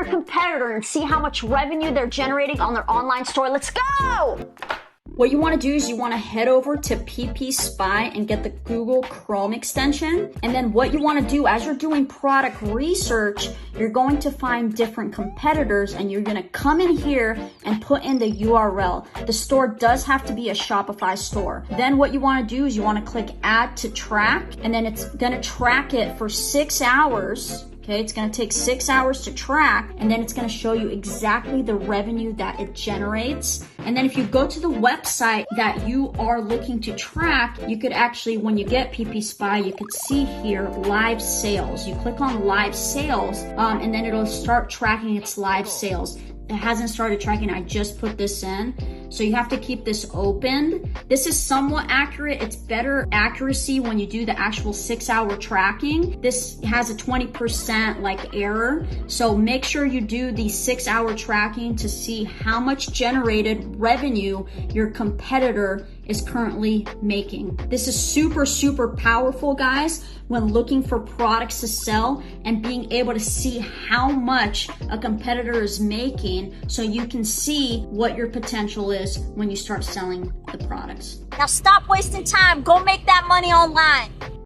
competitor and see how much revenue they're generating on their online store. Let's go! What you want to do is you want to head over to PP Spy and get the Google Chrome extension. And then what you want to do as you're doing product research, you're going to find different competitors and you're going to come in here and put in the URL. The store does have to be a Shopify store. Then what you want to do is you want to click add to track, and then it's going to track it for 6 hours. Okay, it's gonna take 6 hours to track, and then it's gonna show you exactly the revenue that it generates. And then if you go to the website that you are looking to track, you could actually, when you get PP Spy, you could see here live sales. You click on live sales, and then it'll start tracking its live sales. It hasn't started tracking, I just put this in. So you have to keep this open. This is somewhat accurate. It's better accuracy when you do the actual 6 hour tracking. This has a 20% like error. So make sure you do the 6 hour tracking to see how much generated revenue your competitor is currently making. This is super, super powerful, guys, when looking for products to sell and being able to see how much a competitor is making so you can see what your potential is when you start selling the products. Now stop wasting time. Go make that money online.